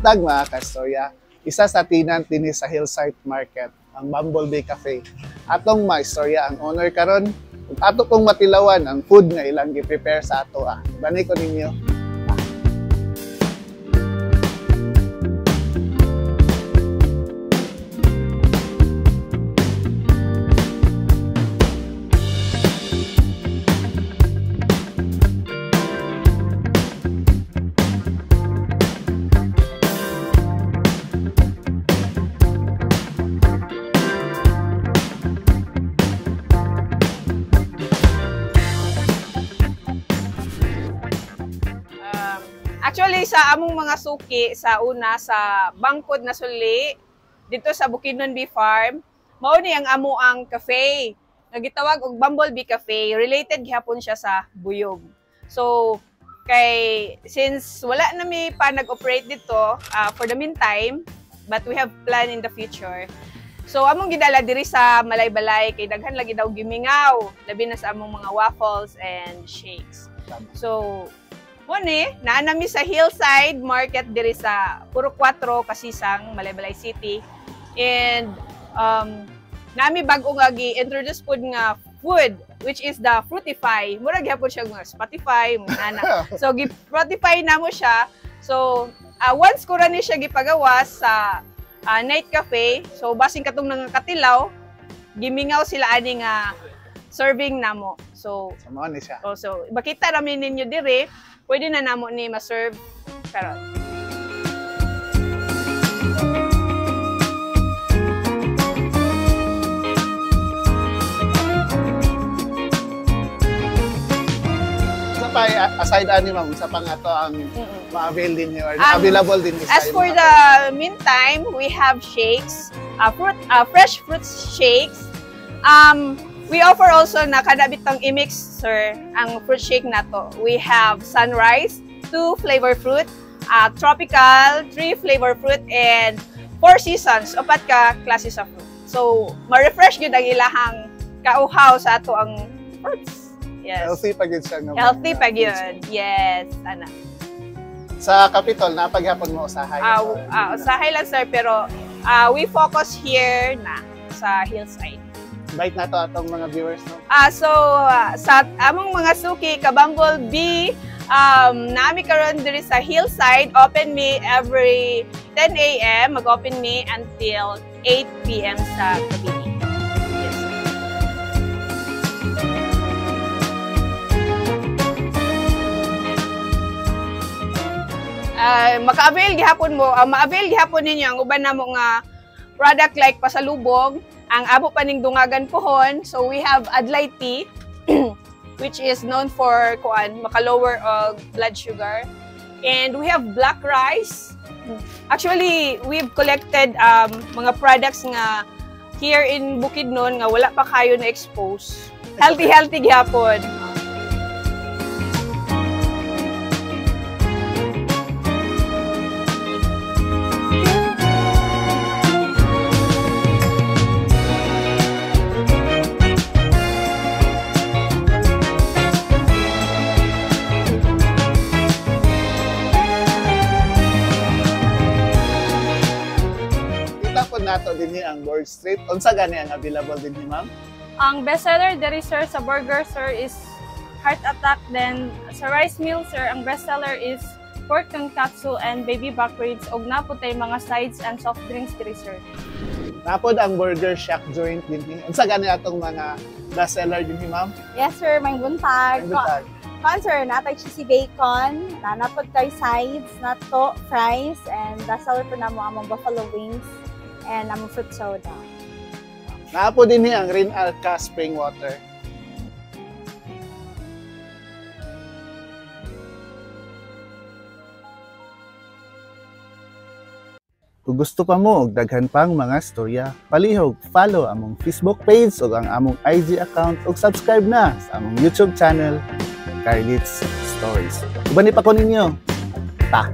Buntag mga kastorya, isa sa tinan dinhi sa Hillside Market, ang Bumblebee Cafe. Atong maistorya ang owner karon, ug ato kong matilawan ang food nga ilang gi-prepare sa ato. Bani ko ninyo. Actually, sa among mga suki, sa una, sa Bangkod na Suli, dito sa Bukidnon Bee Farm, mao ni ang amo ang cafe. Nagitawag og Bumblebee Cafe, related gihapon siya sa buyog. So, since wala na mi pa nag-operate dito for the meantime, but we have plan in the future. So, among gidala diri sa Malaybalay, kay daghan lagi daw gimingaw, labi na sa among mga waffles and shakes. So, naanami sa Hillside Market diri sa Puro 4, Kasisang, Malaybalay City. And nami bago nga gi-introduce pod nga food, which is the Fruitify. Mura gyapon siya nga Spotify, mga So gi-Fruitify namo siya. So once ko ra ni siya gipagawas sa night cafe, so basing katong nangakatilaw, gimingaw sila ani nga serving namo. So mao ni siya. So makita namin ninyo diri, pwede na namo ni ma-serve karon. Sa pa aside ani ma'am, sa pang ato ang ma-avail din or available din As for the meantime, we have shakes, fresh fruit shakes. We offer also na kada bitong i-mix, sir, ang fruit shake na to. We have Sunrise, 2 flavor fruit, Tropical, 3 flavor fruit, and 4 seasons, 4 ka klases of fruit. So, ma-refresh yun ang ilahang kauhaw sa ato ang fruits. Yes. Healthy pa yun siya. Healthy pa yun. Yes. Ana. Sa Capitol, napaghapon mo usahay? Usahay lang, sir, pero we focus here na sa Hillside. Invite na to atong mga viewers, no? So, sa among mga suki, ka-Bumblebee, nami karon diri sa Hillside, open me every 10 a.m. Mag-open me until 8 p.m. sa gabi. Yes. Maka-avail gihapon mo, ma-avail gihapon ninyo ang uban namo nga product like pasalubong, ang abo paning dungagan pohon. So we have Adlay tea, which is known for maka-lower og blood sugar. And we have black rice. Actually, we've collected mga products nga here in Bukidnon nga wala pa kayo na expose. Healthy gyapon. Nato din ang Board Street. Unsa gani ang available din ni ma'am? Ang bestseller diri sir sa burger sir is Heart Attack, then sa rice meal sir ang bestseller is pork tonkatsu and baby back ribs, og naputay mga sides and soft drinks diri sir. Napod ang Burger Shack joint din ni. Unsa gani atong mga bestseller din ni ma'am? Yes sir, may buntag. Sir, natay cheesy bacon, nanapod kay sides, nato, fries, and bestseller po na mo among buffalo wings and among fruit soda. Naapo din ang Rin Alka spring water. Kung gusto pa mo og daghan pang mga storya, palihog follow among Facebook page ug ang among IG account ug subscribe na sa among YouTube channel, Carlitz Stories. Uban ni pa ko ninyo. Ta.